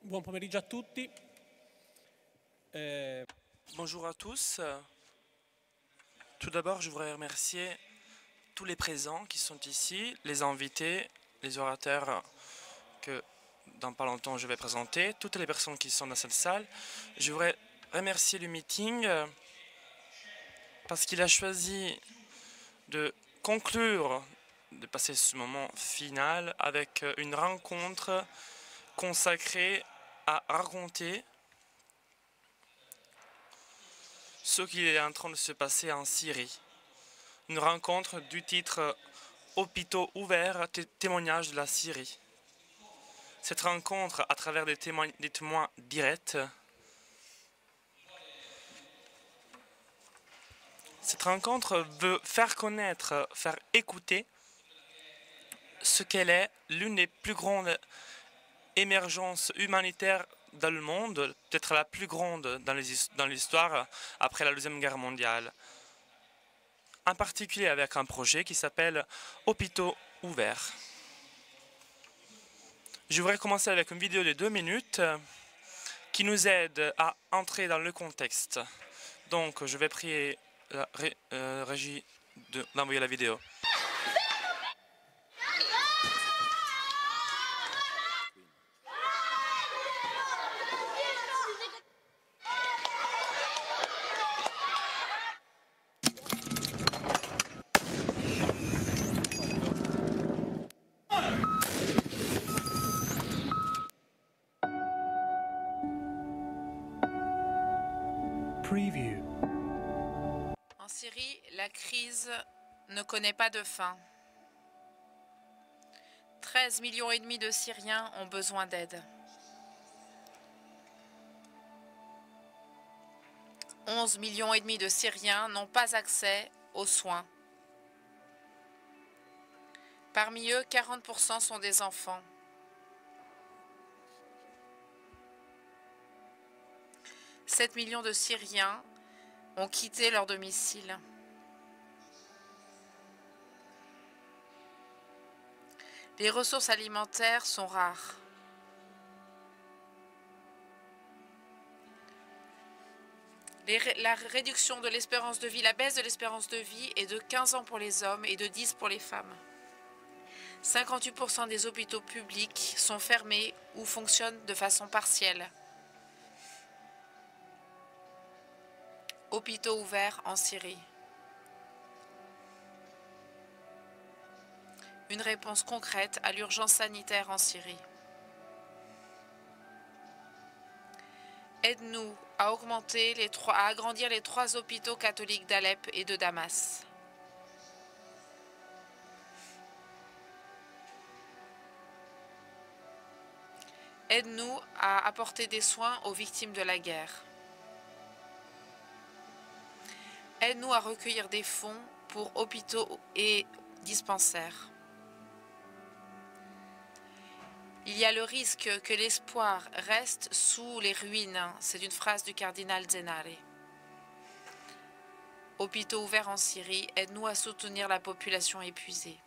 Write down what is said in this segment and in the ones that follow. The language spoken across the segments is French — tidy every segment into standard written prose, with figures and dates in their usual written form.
Buon pomeriggio a tutti. Bonjour à tous. Tout d'abord, je voudrais remercier tous les présents qui sont ici, les invités, les orateurs que dans pas longtemps je vais présenter, toutes les personnes qui sont dans cette salle. Je voudrais remercier le meeting parce qu'il a choisi de conclure, de passer ce moment final avec une rencontre consacrée à raconter ce qui est en train de se passer en Syrie. Une rencontre du titre Hôpitaux ouverts, témoignages de la Syrie. Cette rencontre, à travers des témoins directs, cette rencontre veut faire connaître, faire écouter ce qu'elle est l'une des plus grandes émergences humanitaires dans le monde, peut-être la plus grande dans l'histoire après la Deuxième Guerre mondiale. En particulier avec un projet qui s'appelle Hôpitaux ouverts. Je voudrais commencer avec une vidéo de 2 minutes qui nous aide à entrer dans le contexte. Donc, je vais prier la régie d'envoyer la vidéo. Preview. En Syrie, la crise ne connaît pas de fin. 13,5 millions de Syriens ont besoin d'aide. 11,5 millions de Syriens n'ont pas accès aux soins. Parmi eux, 40% sont des enfants. « 7 millions de Syriens ont quitté leur domicile. Les ressources alimentaires sont rares. La réduction de l'espérance de vie, la baisse de l'espérance de vie est de 15 ans pour les hommes et de 10 pour les femmes. 58% des hôpitaux publics sont fermés ou fonctionnent de façon partielle. Hôpitaux ouverts en Syrie. Une réponse concrète à l'urgence sanitaire en Syrie. Aide-nous à agrandir les 3 hôpitaux catholiques d'Alep et de Damas. Aide-nous à apporter des soins aux victimes de la guerre. Aide-nous à recueillir des fonds pour hôpitaux et dispensaires. Il y a le risque que l'espoir reste sous les ruines. C'est une phrase du cardinal Zenare. Hôpitaux ouverts en Syrie, aide-nous à soutenir la population épuisée.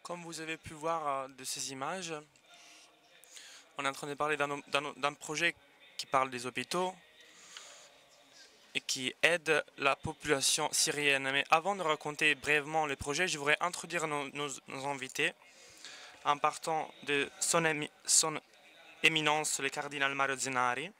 Comme vous avez pu voir de ces images, on est en train de parler d'un projet qui parle des hôpitaux et qui aide la population syrienne. Mais avant de raconter brièvement le projet, je voudrais introduire nos invités en partant de son éminence, le cardinal Mario Zenari.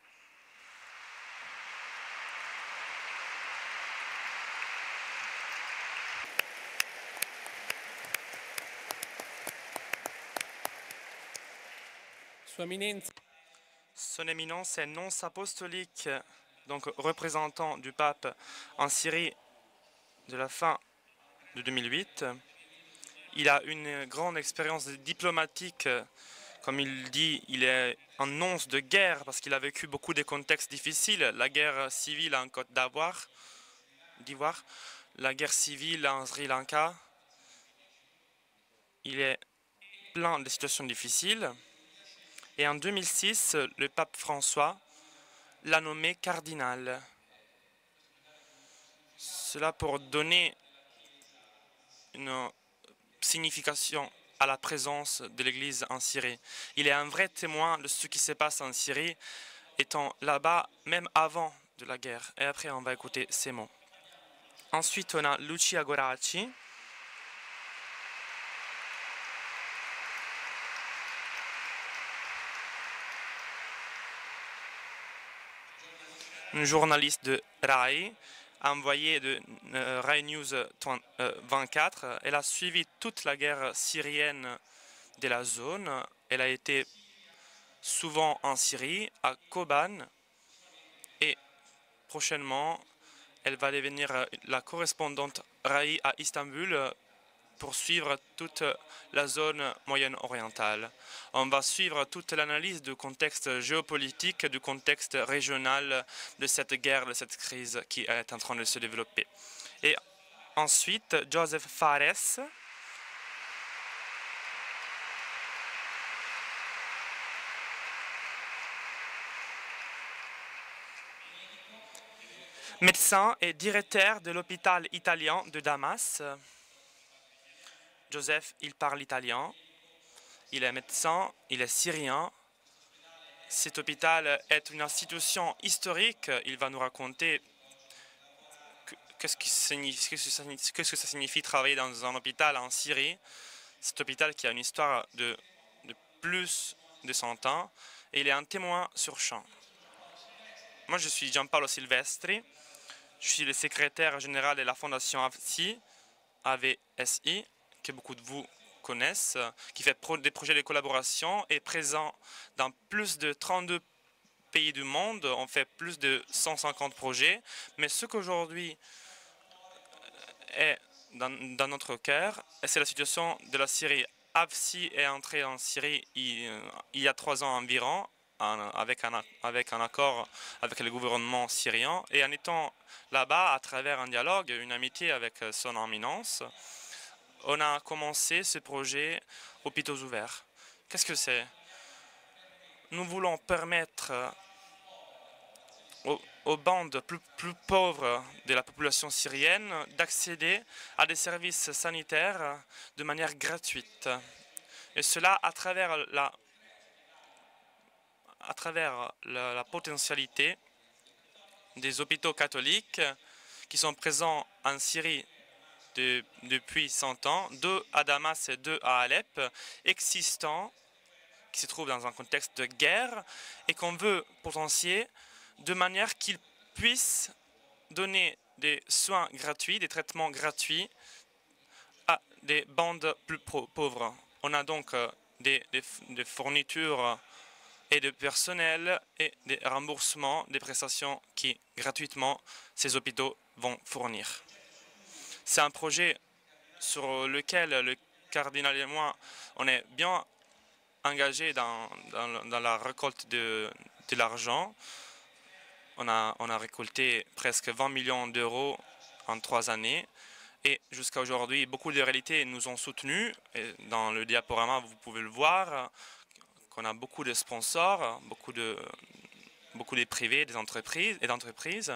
Son éminence est nonce apostolique, donc représentant du pape en Syrie de la fin de 2008. Il a une grande expérience diplomatique. Comme il dit, il est un nonce de guerre parce qu'il a vécu beaucoup de contextes difficiles. La guerre civile en Côte d'Ivoire, la guerre civile en Sri Lanka. Il est plein de situations difficiles. Et en 2006, le pape François l'a nommé cardinal. Cela pour donner une signification à la présence de l'Église en Syrie. Il est un vrai témoin de ce qui se passe en Syrie, étant là-bas même avant de la guerre. Et après, on va écouter ces mots. Ensuite, on a Lucia Goracci. Une journaliste de RAI, envoyée de RAI News 24. Elle a suivi toute la guerre syrienne de la zone. Elle a été souvent en Syrie, à Koban, et prochainement, elle va devenir la correspondante RAI à Istanbul pour suivre toute la zone moyenne-orientale. On va suivre toute l'analyse du contexte géopolitique, du contexte régional de cette guerre, de cette crise qui est en train de se développer. Et ensuite, Joseph Fares, médecin et directeur de l'hôpital italien de Damas. Joseph, il parle italien, il est médecin, il est syrien. Cet hôpital est une institution historique. Il va nous raconter qu'est-ce que ça signifie travailler dans un hôpital en Syrie. Cet hôpital qui a une histoire de plus de 100 ans et il est un témoin sur champ. Moi, je suis Gianpaolo Silvestri. Je suis le secrétaire général de la fondation AVSI, que beaucoup de vous connaissent, qui fait des projets de collaboration, est présent dans plus de 32 pays du monde. On fait plus de 150 projets. Mais ce qu'aujourd'hui est dans notre cœur, c'est la situation de la Syrie. AVSI est entré en Syrie il y a 3 ans environ, avec un accord avec le gouvernement syrien. Et en étant là-bas, à travers un dialogue, une amitié avec son éminence, on a commencé ce projet Hôpitaux ouverts. Qu'est-ce que c'est? Nous voulons permettre aux bandes plus pauvres de la population syrienne d'accéder à des services sanitaires de manière gratuite. Et cela à travers la potentialité des hôpitaux catholiques qui sont présents en Syrie depuis 100 ans, 2 à Damas et 2 à Alep, existants, qui se trouvent dans un contexte de guerre et qu'on veut potentier de manière qu'ils puissent donner des soins gratuits, des traitements gratuits à des bandes plus pauvres. On a donc des fournitures et de personnel et des remboursements des prestations qui, gratuitement, ces hôpitaux vont fournir. C'est un projet sur lequel le cardinal et moi, on est bien engagés dans la récolte de l'argent. On a récolté presque 20 millions d'euros en 3 années. Et jusqu'à aujourd'hui, beaucoup de réalités nous ont soutenus. Et dans le diaporama, vous pouvez le voir, qu'on a beaucoup de sponsors, beaucoup de privés, des entreprises et d'entreprises.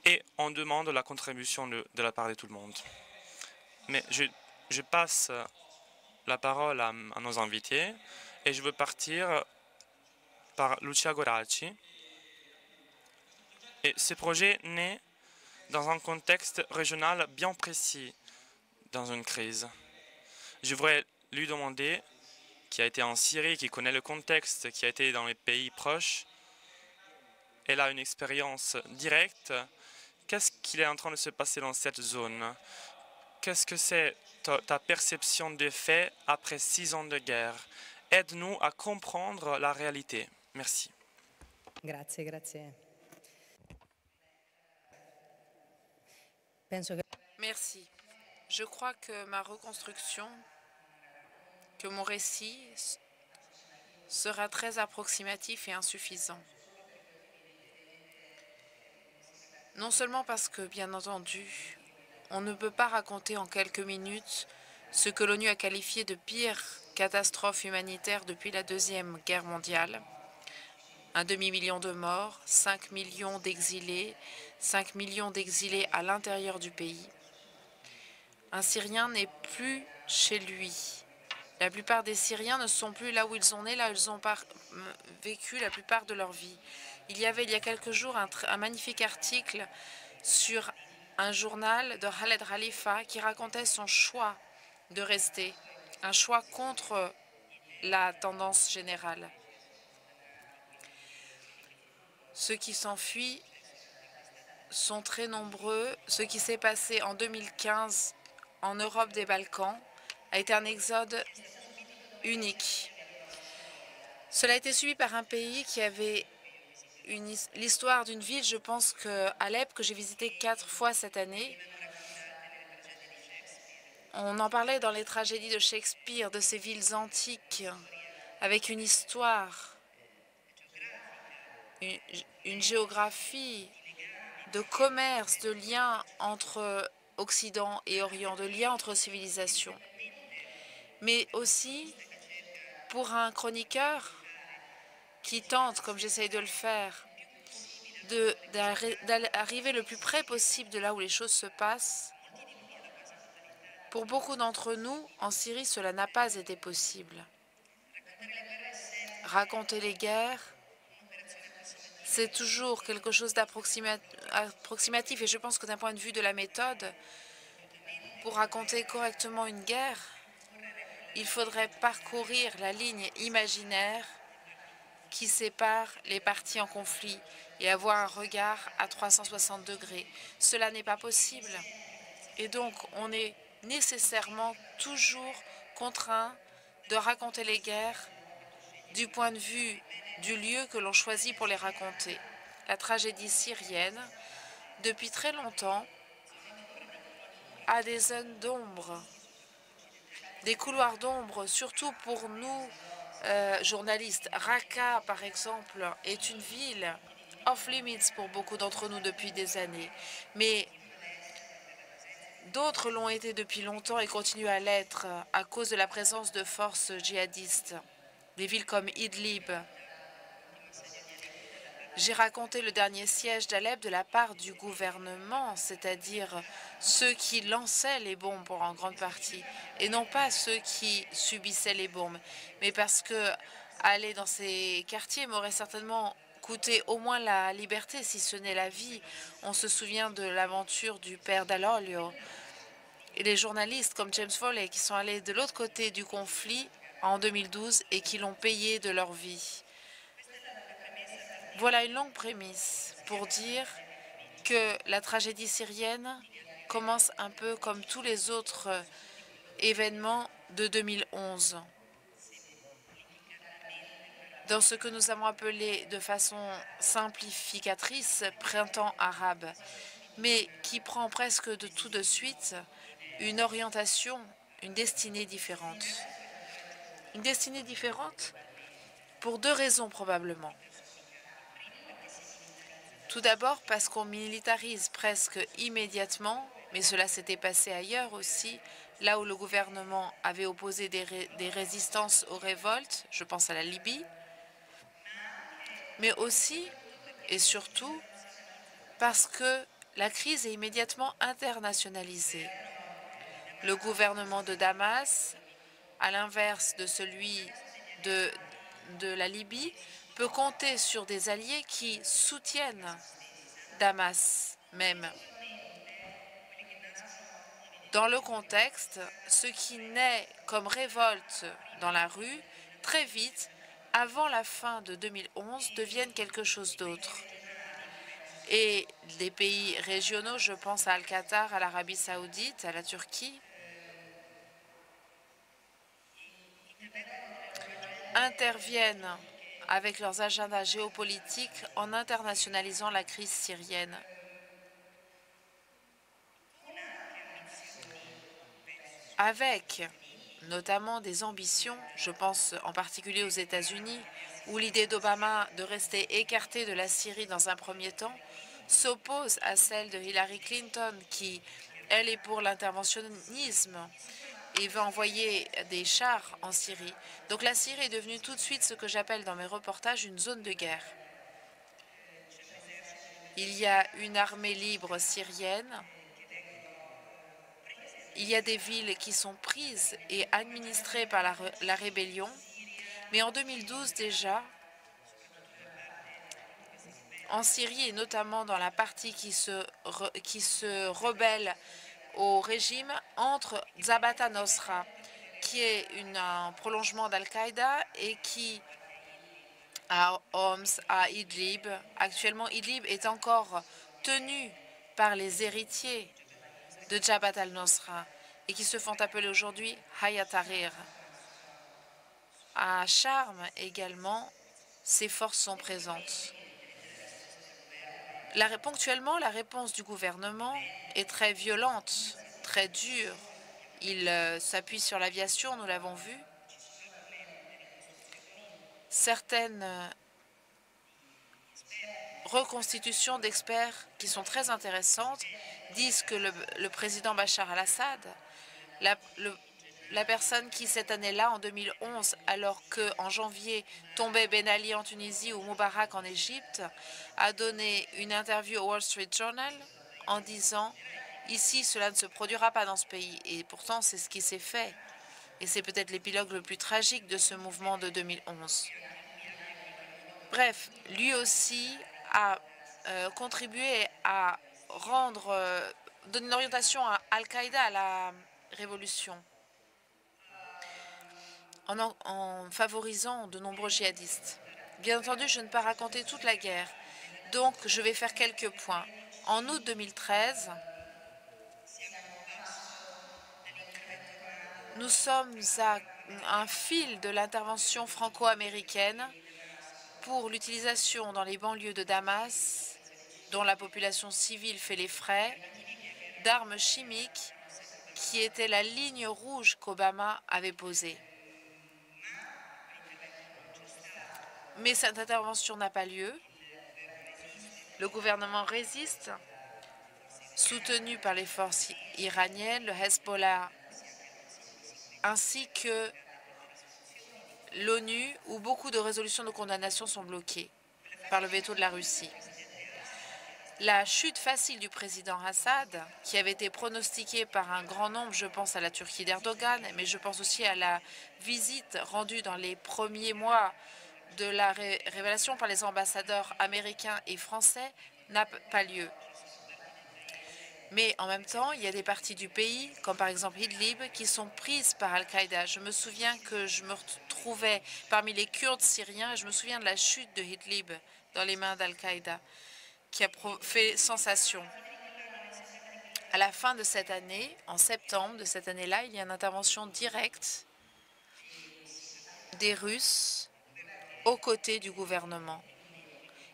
Et on demande la contribution de la part de tout le monde. Mais je passe la parole à nos invités et je veux partir par Lucia Goracci. Et ce projet naît dans un contexte régional bien précis, dans une crise. Je voudrais lui demander, qui a été en Syrie, qui connaît le contexte, qui a été dans les pays proches, elle a une expérience directe. Qu'est-ce qu'il est en train de se passer dans cette zone? Qu'est-ce que c'est ta perception des faits après 6 ans de guerre? Aide-nous à comprendre la réalité. Merci. Grazie, grazie. Merci. Je crois que ma reconstruction, que mon récit sera très approximatif et insuffisant. Non seulement parce que, bien entendu, on ne peut pas raconter en quelques minutes ce que l'ONU a qualifié de pire catastrophe humanitaire depuis la Deuxième Guerre mondiale. 1 demi-million de morts, 5 millions d'exilés, 5 millions d'exilés à l'intérieur du pays. Un Syrien n'est plus chez lui. La plupart des Syriens ne sont plus là où ils sont nés, là où ils ont vécu la plupart de leur vie. Il y avait il y a quelques jours un magnifique article sur un journal de Khaled Khalifa qui racontait son choix de rester, un choix contre la tendance générale. Ceux qui s'enfuient sont très nombreux. Ce qui s'est passé en 2015 en Europe des Balkans a été un exode unique. Cela a été suivi par un pays qui avait l'histoire d'une ville, je pense que Alep, que j'ai visité 4 fois cette année. On en parlait dans les tragédies de Shakespeare, de ces villes antiques, avec une histoire, une géographie, de commerce, de liens entre Occident et Orient, de liens entre civilisations. Mais aussi, pour un chroniqueur qui tente, comme j'essaye de le faire, d'arriver le plus près possible de là où les choses se passent, pour beaucoup d'entre nous, en Syrie, cela n'a pas été possible. Raconter les guerres, c'est toujours quelque chose d'approximatif. Et je pense que d'un point de vue de la méthode, pour raconter correctement une guerre, il faudrait parcourir la ligne imaginaire qui sépare les parties en conflit et avoir un regard à 360 degrés. Cela n'est pas possible. Et donc, on est nécessairement toujours contraint de raconter les guerres du point de vue du lieu que l'on choisit pour les raconter. La tragédie syrienne, depuis très longtemps, a des zones d'ombre, des couloirs d'ombre, surtout pour nous, journalistes. Raqqa, par exemple, est une ville off-limits pour beaucoup d'entre nous depuis des années. Mais d'autres l'ont été depuis longtemps et continuent à l'être à cause de la présence de forces djihadistes. Des villes comme Idlib. J'ai raconté le dernier siège d'Alep de la part du gouvernement, c'est-à-dire ceux qui lançaient les bombes en grande partie, et non pas ceux qui subissaient les bombes. Mais parce que aller dans ces quartiers m'aurait certainement coûté au moins la liberté, si ce n'est la vie. On se souvient de l'aventure du père Dall'Olio et les journalistes comme James Foley qui sont allés de l'autre côté du conflit en 2012 et qui l'ont payé de leur vie. Voilà une longue prémisse pour dire que la tragédie syrienne commence un peu comme tous les autres événements de 2011. Dans ce que nous avons appelé de façon simplificatrice printemps arabe, mais qui prend presque de tout de suite une orientation, une destinée différente. Une destinée différente pour 2 raisons probablement. Tout d'abord parce qu'on militarise presque immédiatement, mais cela s'était passé ailleurs aussi, là où le gouvernement avait opposé des résistances aux révoltes, je pense à la Libye, mais aussi et surtout parce que la crise est immédiatement internationalisée. Le gouvernement de Damas, à l'inverse de celui de la Libye, peut compter sur des alliés qui soutiennent Damas même. Dans le contexte, ce qui naît comme révolte dans la rue, très vite, avant la fin de 2011, deviennent quelque chose d'autre. Et des pays régionaux, je pense à Al-Qatar, à l'Arabie Saoudite, à la Turquie, interviennent avec leurs agendas géopolitiques en internationalisant la crise syrienne. Avec notamment des ambitions, je pense en particulier aux États-Unis, où l'idée d'Obama de rester écarté de la Syrie dans un premier temps s'oppose à celle de Hillary Clinton, qui, elle, est pour l'interventionnisme et veut envoyer des chars en Syrie. Donc la Syrie est devenue tout de suite ce que j'appelle dans mes reportages une zone de guerre. Il y a une armée libre syrienne il y a des villes qui sont prises et administrées par la rébellion. Mais en 2012 déjà, en Syrie et notamment dans la partie qui se rebelle au régime, entre Jabhat al-Nusra, qui est un prolongement d'Al-Qaïda, et qui, à Homs, à Idlib, actuellement Idlib est encore tenu par les héritiers de Jabhat al-Nusra et qui se font appeler aujourd'hui Hayat Tahrir. À Charm également, ces forces sont présentes. Ponctuellement, la réponse du gouvernement est très violente, très dure. Il s'appuie sur l'aviation, nous l'avons vu. Certaines reconstitutions d'experts qui sont très intéressantes disent que le président Bachar al-Assad, la personne qui cette année-là, en 2011, alors qu'en janvier tombait Ben Ali en Tunisie ou Moubarak en Égypte, a donné une interview au Wall Street Journal en disant « Ici, cela ne se produira pas dans ce pays ». Et pourtant, c'est ce qui s'est fait. Et c'est peut-être l'épilogue le plus tragique de ce mouvement de 2011. Bref, lui aussi a contribué à donner une orientation à Al-Qaïda, à la révolution, en favorisant de nombreux djihadistes. Bien entendu, je ne peux pas raconter toute la guerre, donc je vais faire quelques points. En août 2013, nous sommes à un fil de l'intervention franco-américaine pour l'utilisation dans les banlieues de Damas, dont la population civile fait les frais, d'armes chimiques qui étaient la ligne rouge qu'Obama avait posée. Mais cette intervention n'a pas lieu. Le gouvernement résiste, soutenu par les forces iraniennes, le Hezbollah, ainsi que l'ONU, où beaucoup de résolutions de condamnation sont bloquées par le veto de la Russie. La chute facile du président Assad, qui avait été pronostiquée par un grand nombre, je pense à la Turquie d'Erdogan, mais je pense aussi à la visite rendue dans les premiers mois de la révélation par les ambassadeurs américains et français, n'a pas lieu. Mais en même temps, il y a des parties du pays, comme par exemple Idlib, qui sont prises par Al-Qaïda. Je me souviens que je me trouvais parmi les Kurdes syriens et je me souviens de la chute de Idlib dans les mains d'Al-Qaïda, qui a fait sensation. À la fin de cette année, en septembre de cette année-là, il y a une intervention directe des Russes aux côtés du gouvernement.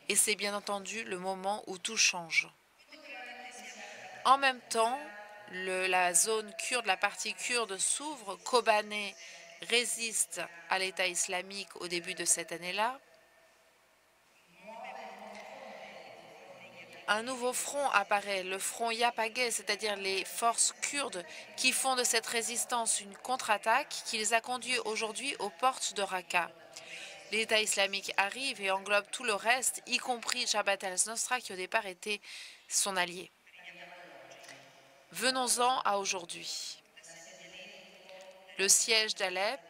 Et c'est bien entendu le moment où tout change. En même temps, la zone kurde, la partie kurde s'ouvre. Kobané résiste à l'État islamique au début de cette année-là. Un nouveau front apparaît, le front Yapagé, c'est-à-dire les forces kurdes qui font de cette résistance une contre-attaque qui les a conduits aujourd'hui aux portes de Raqqa. L'État islamique arrive et englobe tout le reste, y compris Jabhat al-Nusra qui au départ était son allié. Venons-en à aujourd'hui. Le siège d'Alep,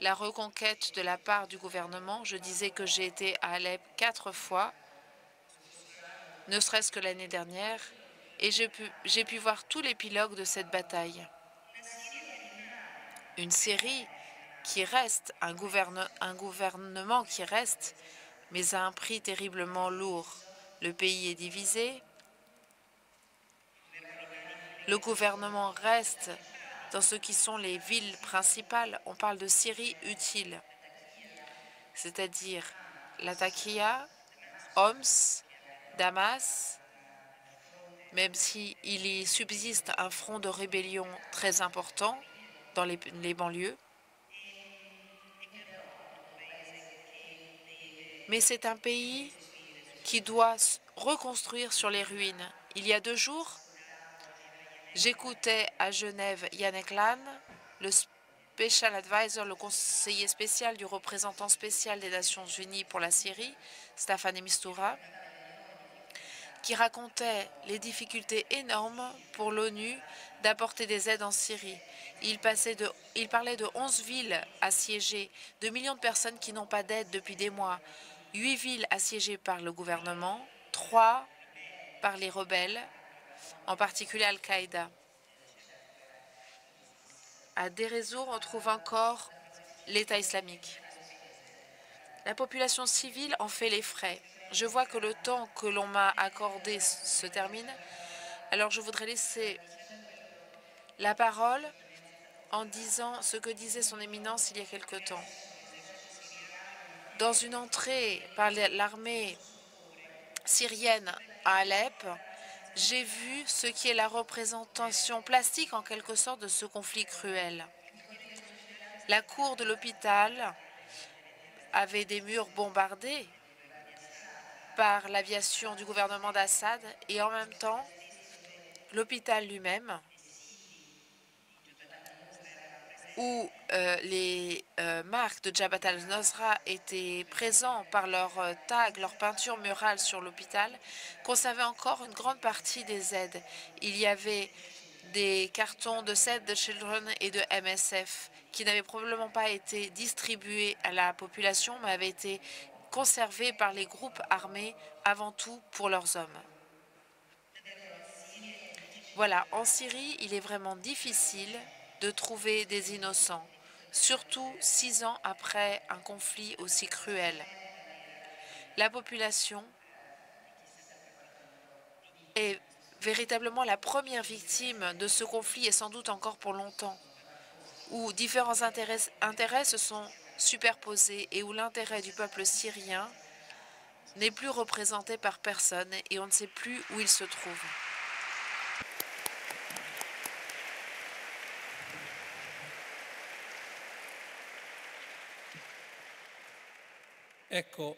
la reconquête de la part du gouvernement. Je disais que j'ai été à Alep 4 fois, ne serait-ce que l'année dernière, et j'ai pu voir tout l'épilogue de cette bataille. Une Syrie qui reste, un gouvernement qui reste, mais à un prix terriblement lourd. Le pays est divisé. Le gouvernement reste dans ce qui sont les villes principales. On parle de Syrie utile, c'est-à-dire Latakia, Homs, Damas, même s'il y subsiste un front de rébellion très important dans les banlieues. Mais c'est un pays qui doit reconstruire sur les ruines. Il y a 2 jours, j'écoutais à Genève Yannick Lann, le Special Advisor, le conseiller spécial du représentant spécial des Nations Unies pour la Syrie, Staffan de Mistura, qui racontait les difficultés énormes pour l'ONU d'apporter des aides en Syrie. Il parlait de 11 villes assiégées, de millions de personnes qui n'ont pas d'aide depuis des mois, 8 villes assiégées par le gouvernement, 3 par les rebelles, en particulier Al-Qaïda. À Deir ez-Zor, on trouve encore l'État islamique. La population civile en fait les frais. Je vois que le temps que l'on m'a accordé se termine. Alors je voudrais laisser la parole en disant ce que disait son éminence il y a quelque temps. Dans une entrée par l'armée syrienne à Alep, j'ai vu ce qui est la représentation plastique en quelque sorte de ce conflit cruel. La cour de l'hôpital avait des murs bombardés par l'aviation du gouvernement d'Assad et en même temps, l'hôpital lui-même, où les marques de Jabhat al-Nusra étaient présents par leurs tags, leurs peintures murales sur l'hôpital, conservait encore une grande partie des aides. Il y avait des cartons de Save the Children et de MSF qui n'avaient probablement pas été distribués à la population, mais avaient été conservés par les groupes armés avant tout pour leurs hommes. Voilà, en Syrie, il est vraiment difficile de trouver des innocents, surtout 6 ans après un conflit aussi cruel. La population est véritablement la première victime de ce conflit et sans doute encore pour longtemps, où différents intérêts se sont superposés et où l'intérêt du peuple syrien n'est plus représenté par personne et on ne sait plus où il se trouve. Ecco,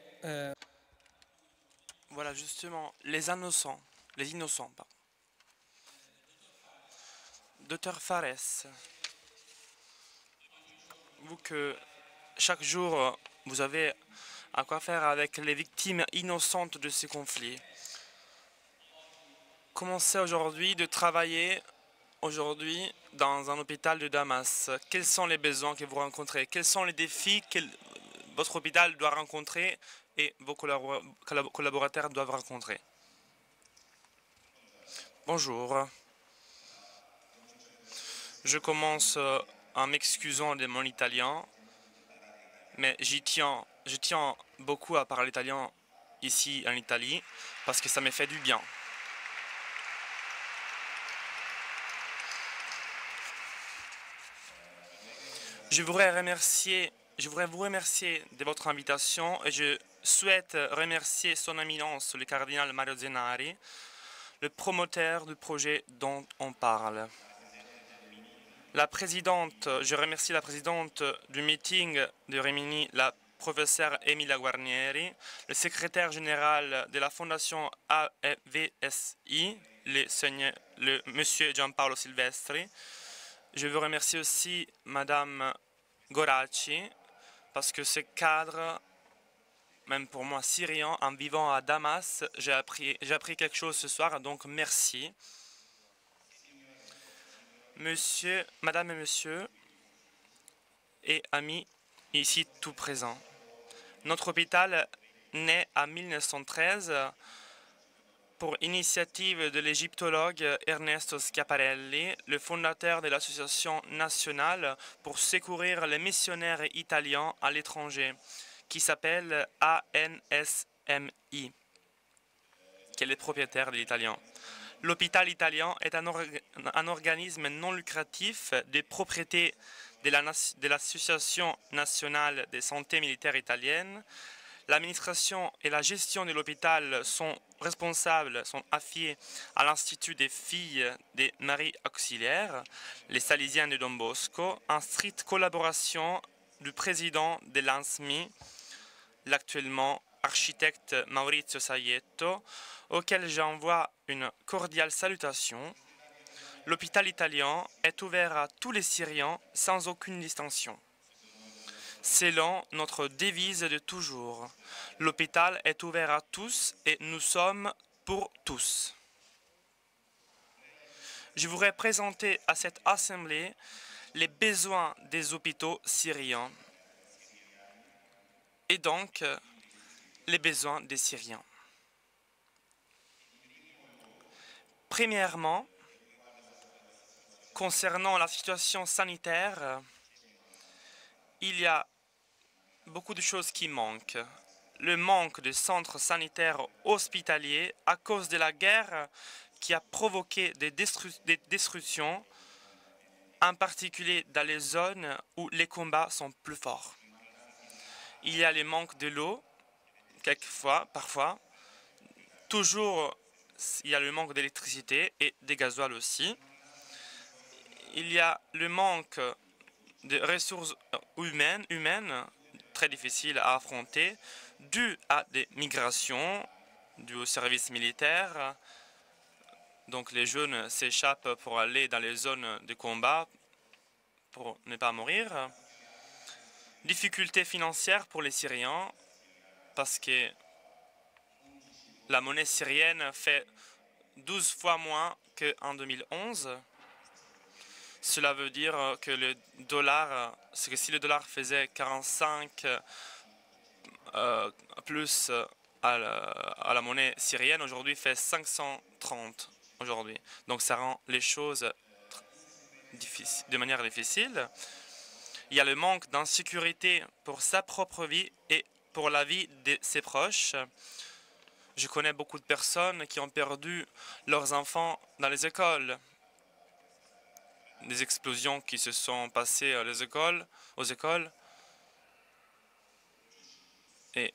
Voilà justement, les innocents, pardon. Docteur Fares, vous que chaque jour vous avez à quoi faire avec les victimes innocentes de ces conflits, commencez aujourd'hui de travailler aujourd'hui dans un hôpital de Damas. Quels sont les besoins que vous rencontrez? Quels sont les défis que votre hôpital doit rencontrer et vos collaborateurs doivent rencontrer? Bonjour. Je commence en m'excusant de mon italien, mais je tiens beaucoup à parler italien ici en Italie parce que ça me fait du bien. Je voudrais vous remercier de votre invitation et je souhaite remercier son éminence, le cardinal Mario Zenari, le promoteur du projet dont on parle. Je remercie la présidente du meeting de Rimini, la professeure Emilia Guarnieri, le secrétaire général de la fondation AVSI, le monsieur Gianpaolo Silvestri. Je veux remercier aussi madame Goracci, parce que ce cadre, même pour moi syrien, en vivant à Damas, j'ai appris quelque chose ce soir, donc merci. Madame et monsieur et amis ici tout présents. Notre hôpital naît en 1913 pour initiative de l'égyptologue Ernesto Schiaparelli, le fondateur de l'Association nationale pour secourir les missionnaires italiens à l'étranger, qui s'appelle ANSMI, qui est le propriétaire de l'italien. L'hôpital italien est un organisme non lucratif de propriété de l'Association nationale de santé militaire italienne. L'administration et la gestion de l'hôpital sont affiliés à l'Institut des filles des Maries Auxiliaires, les Salesiens de Don Bosco, en stricte collaboration du président de l'ANSMI, l'actuellement architecte Maurizio Saietto, auquel j'envoie une cordiale salutation. L'hôpital italien est ouvert à tous les Syriens sans aucune distinction. Selon notre devise de toujours, l'hôpital est ouvert à tous et nous sommes pour tous. Je voudrais présenter à cette assemblée les besoins des hôpitaux syriens et donc les besoins des Syriens. Premièrement, concernant la situation sanitaire, il y a beaucoup de choses qui manquent. Le manque de centres sanitaires hospitaliers à cause de la guerre qui a provoqué des destructions, en particulier dans les zones où les combats sont plus forts. Il y a le manque de l'eau, parfois. Toujours, il y a le manque d'électricité et des gasoil aussi. Il y a le manque de ressources humaines très difficiles à affronter, dû à des migrations, dû au service militaire. Donc les jeunes s'échappent pour aller dans les zones de combat pour ne pas mourir. Difficultés financières pour les Syriens parce que la monnaie syrienne fait 12 fois moins qu'en 2011. Cela veut dire que le dollar, c'est que si le dollar faisait 45 plus à la monnaie syrienne, aujourd'hui fait 530 aujourd'hui. Donc ça rend les choses de manière difficile. Il y a le manque d'insécurité pour sa propre vie et pour la vie de ses proches. Je connais beaucoup de personnes qui ont perdu leurs enfants dans les écoles. Des explosions qui se sont passées aux écoles. Et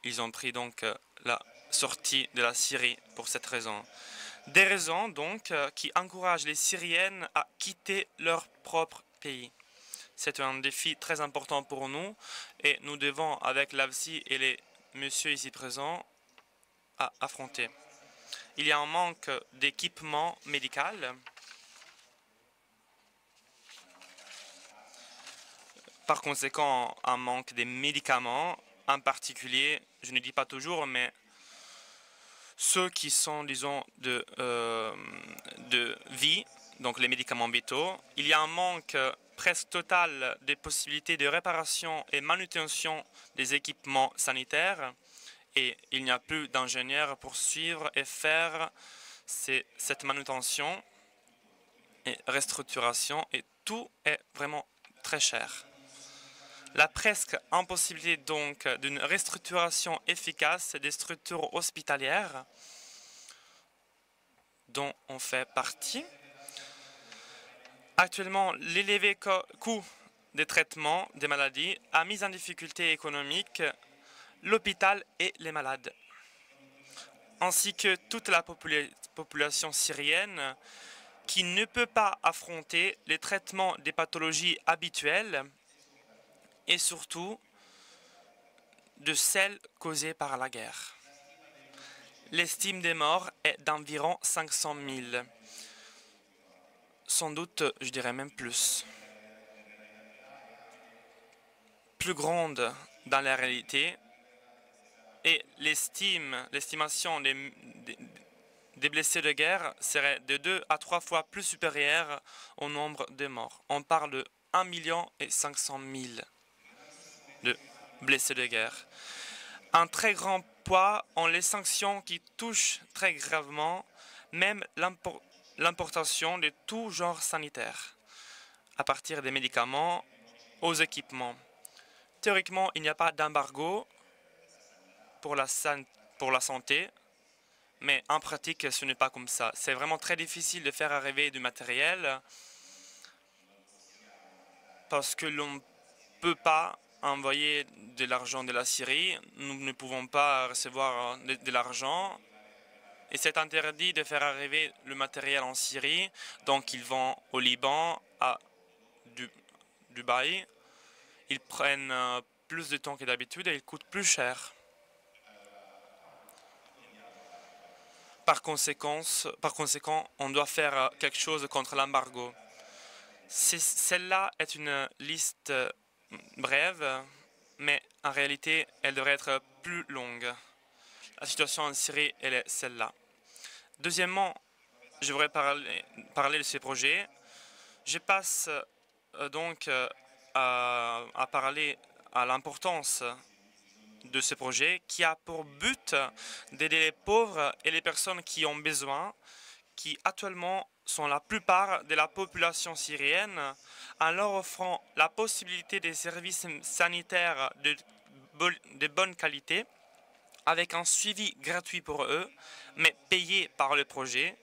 ils ont pris donc la sortie de la Syrie pour cette raison. Des raisons donc qui encouragent les Syriennes à quitter leur propre pays. C'est un défi très important pour nous et nous devons, avec l'AVSI et les messieurs ici présents, à affronter. Il y a un manque d'équipement médical. Par conséquent, un manque de médicaments, en particulier, je ne dis pas toujours, mais ceux qui sont, disons, de vie, donc les médicaments vitaux. Il y a un manque presque total des possibilités de réparation et manutention des équipements sanitaires et il n'y a plus d'ingénieurs pour suivre et faire cette manutention et restructuration et tout est vraiment très cher. La presque impossibilité donc d'une restructuration efficace des structures hospitalières dont on fait partie. Actuellement, l'élevé coût des traitements des maladies a mis en difficulté économique l'hôpital et les malades, ainsi que toute la population syrienne qui ne peut pas affronter les traitements des pathologies habituelles et surtout de celles causées par la guerre. L'estime des morts est d'environ 500 000. Sans doute, je dirais même plus. Plus grande dans la réalité et l'estimation des blessés de guerre serait de 2 à 3 fois plus supérieure au nombre de morts. On parle de 1 500 000 de blessés de guerre. Un très grand poids ont les sanctions qui touchent très gravement même l'importation de tout genre sanitaire, à partir des médicaments aux équipements. Théoriquement, il n'y a pas d'embargo pour la santé, mais en pratique, ce n'est pas comme ça. C'est vraiment très difficile de faire arriver du matériel parce que l'on ne peut pas envoyer de l'argent de la Syrie. Nous ne pouvons pas recevoir de l'argent. Et c'est interdit de faire arriver le matériel en Syrie. Donc, ils vont au Liban, à Dubaï. Ils prennent plus de temps que d'habitude et ils coûtent plus cher. Par conséquent, on doit faire quelque chose contre l'embargo. Celle-là est une liste brève, mais en réalité, elle devrait être plus longue. la situation en Syrie, elle est celle-là. Deuxièmement, je voudrais parler de ces projets. Je passe donc à parler à l'importance de ce projet qui a pour but d'aider les pauvres et les personnes qui ont besoin, qui actuellement sont la plupart de la population syrienne, en leur offrant la possibilité des services sanitaires de bonne qualité, avec un suivi gratuit pour eux, mais payé par le projet.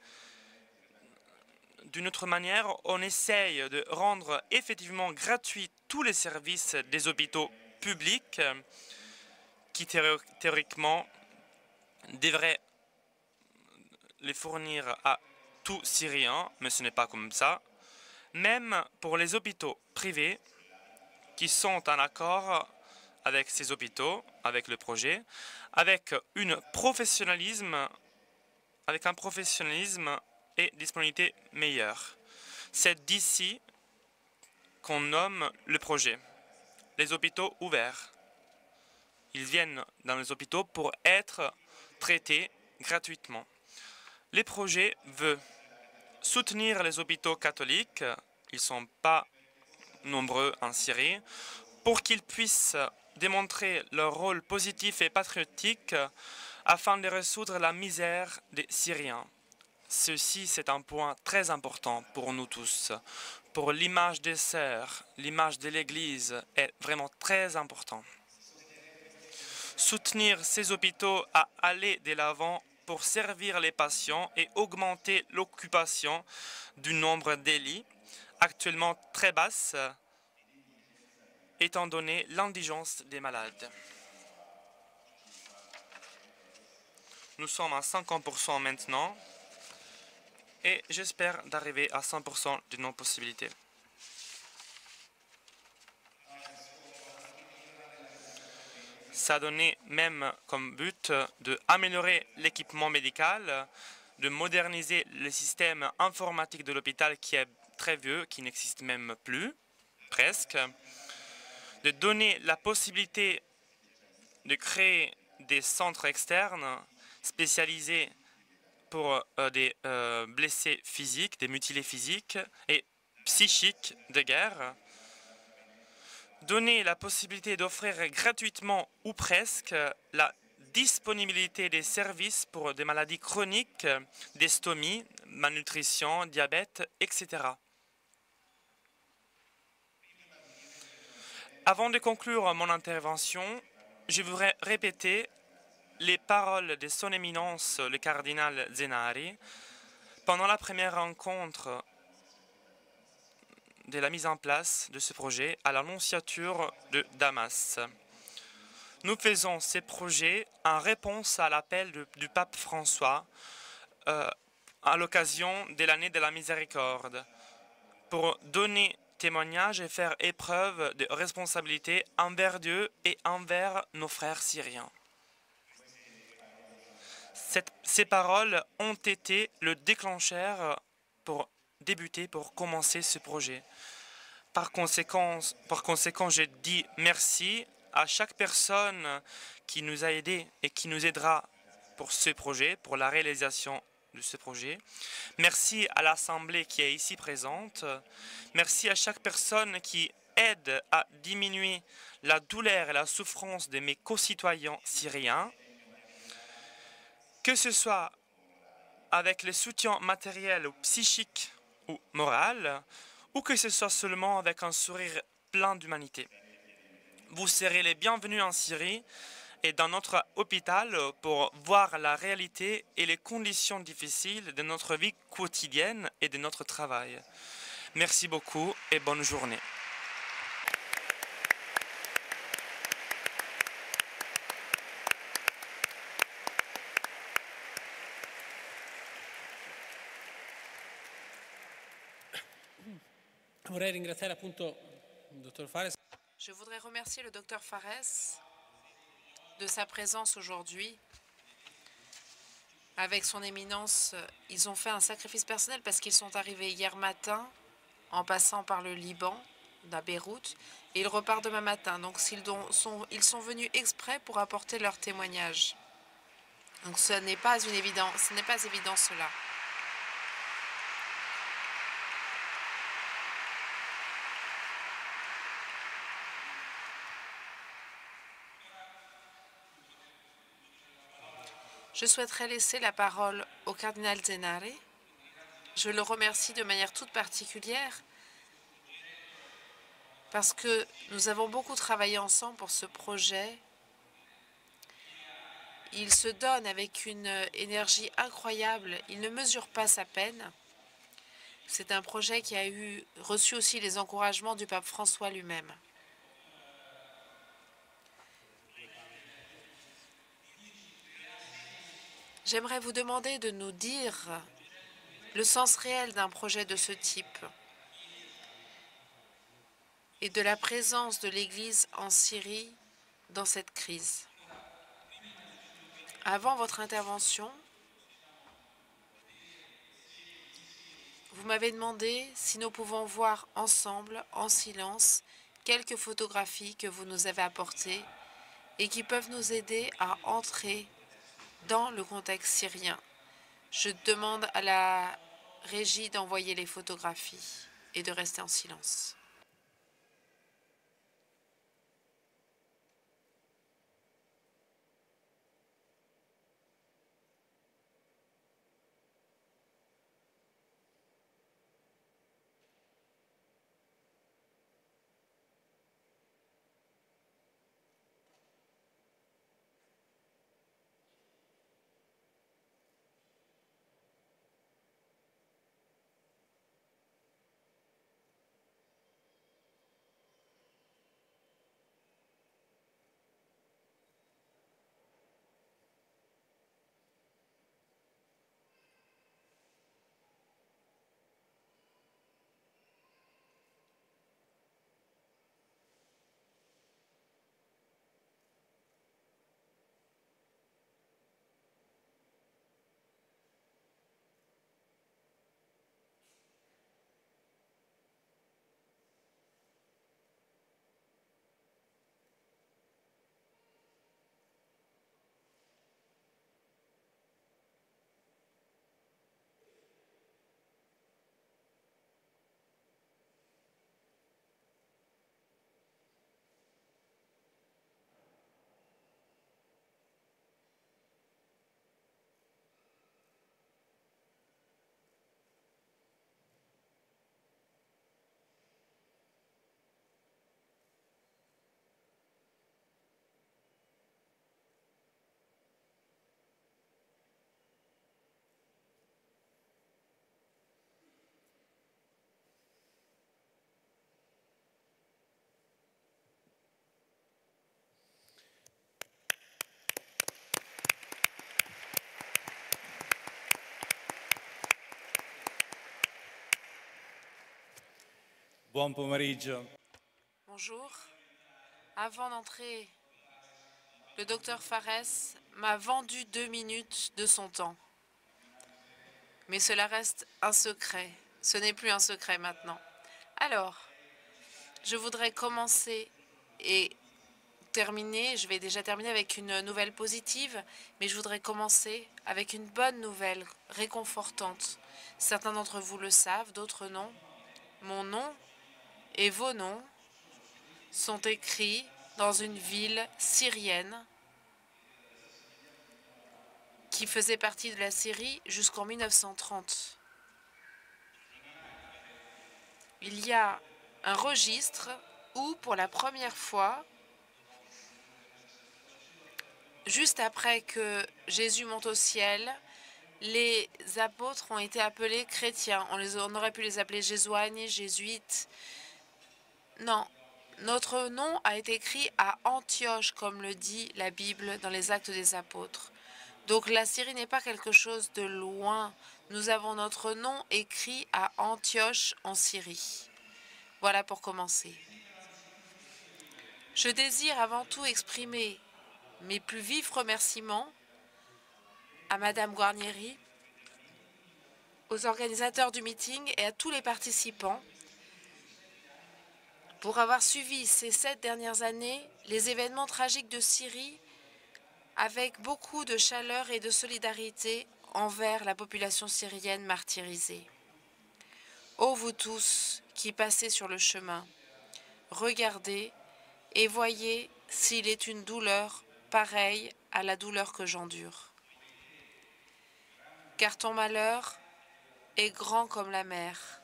D'une autre manière, on essaye de rendre effectivement gratuits tous les services des hôpitaux publics qui théoriquement devraient les fournir à tout Syrien, mais ce n'est pas comme ça. Même pour les hôpitaux privés qui sont en accord avec ces hôpitaux, avec le projet, avec un professionnalisme et disponibilité meilleure. C'est d'ici qu'on nomme le projet les hôpitaux ouverts. Ils viennent dans les hôpitaux pour être traités gratuitement. Le projet veut soutenir les hôpitaux catholiques, ils ne sont pas nombreux en Syrie, pour qu'ils puissent démontrer leur rôle positif et patriotique afin de résoudre la misère des Syriens. Ceci, c'est un point très important pour nous tous. Pour l'image des sœurs, l'image de l'Église est vraiment très important. Soutenir ces hôpitaux à aller de l'avant pour servir les patients et augmenter l'occupation du nombre de lits, actuellement très basse, étant donné l'indigence des malades. Nous sommes à 50% maintenant et j'espère d'arriver à 100% de nos possibilités. Ça a donné même comme but d'améliorer l'équipement médical, de moderniser le système informatique de l'hôpital qui est très vieux, qui n'existe même plus, presque, de donner la possibilité de créer des centres externes spécialisés pour des blessés physiques, des mutilés physiques et psychiques de guerre, donner la possibilité d'offrir gratuitement ou presque la disponibilité des services pour des maladies chroniques, des stomies, malnutrition, diabète, etc. Avant de conclure mon intervention, je voudrais répéter les paroles de son éminence, le cardinal Zenari, pendant la première rencontre de la mise en place de ce projet à l'annonciature de Damas. Nous faisons ces projets en réponse à l'appel du pape François à l'occasion de l'année de la miséricorde pour donner témoignage et faire épreuve de responsabilité envers Dieu et envers nos frères syriens. Ces paroles ont été le déclencheur pour débuter, pour commencer ce projet. Par conséquent, je dis merci à chaque personne qui nous a aidés et qui nous aidera pour ce projet, pour la réalisation de ce projet. Merci à l'Assemblée qui est ici présente. Merci à chaque personne qui aide à diminuer la douleur et la souffrance de mes concitoyens syriens. Que ce soit avec le soutien matériel ou psychique ou moral, ou que ce soit seulement avec un sourire plein d'humanité. Vous serez les bienvenus en Syrie et dans notre hôpital pour voir la réalité et les conditions difficiles de notre vie quotidienne et de notre travail. Merci beaucoup et bonne journée. Vorrei ringraziare appunto il dottor Fares. Je voudrais remercier le docteur Fares de sa présence aujourd'hui. Avec son éminence, ils ont fait un sacrifice personnel parce qu'ils sont arrivés hier matin en passant par le Liban, à Beyrouth, et ils repartent demain matin. Donc ils sont venus exprès pour apporter leur témoignage. Donc ce n'est pas une évidence, ce n'est pas évident cela. Je souhaiterais laisser la parole au cardinal Zenare. Je le remercie de manière toute particulière parce que nous avons beaucoup travaillé ensemble pour ce projet. Il se donne avec une énergie incroyable. Il ne mesure pas sa peine. C'est un projet qui a reçu aussi les encouragements du pape François lui-même. J'aimerais vous demander de nous dire le sens réel d'un projet de ce type et de la présence de l'Église en Syrie dans cette crise. Avant votre intervention, vous m'avez demandé si nous pouvons voir ensemble, en silence, quelques photographies que vous nous avez apportées et qui peuvent nous aider à entrer dans le contexte syrien. Je demande à la régie d'envoyer les photographies et de rester en silence. Buon pomeriggio. Bonjour. Avant d'entrer, le docteur Fares m'a vendu 2 minutes de son temps. Mais cela reste un secret. Ce n'est plus un secret maintenant. Alors, je voudrais commencer et terminer. Je vais déjà terminer avec une nouvelle positive, mais je voudrais commencer avec une bonne nouvelle réconfortante. Certains d'entre vous le savent, d'autres non. Mon nom et vos noms sont écrits dans une ville syrienne qui faisait partie de la Syrie jusqu'en 1930. Il y a un registre où, pour la première fois, juste après que Jésus monte au ciel, les apôtres ont été appelés chrétiens. On aurait pu les appeler jésuanes, jésuites. Non, notre nom a été écrit à Antioche, comme le dit la Bible dans les Actes des Apôtres. Donc la Syrie n'est pas quelque chose de loin. Nous avons notre nom écrit à Antioche en Syrie. Voilà pour commencer. Je désire avant tout exprimer mes plus vifs remerciements à Madame Guarnieri, aux organisateurs du meeting et à tous les participants pour avoir suivi ces 7 dernières années les événements tragiques de Syrie avec beaucoup de chaleur et de solidarité envers la population syrienne martyrisée. Ô vous tous qui passez sur le chemin, regardez et voyez s'il est une douleur pareille à la douleur que j'endure. Car ton malheur est grand comme la mer.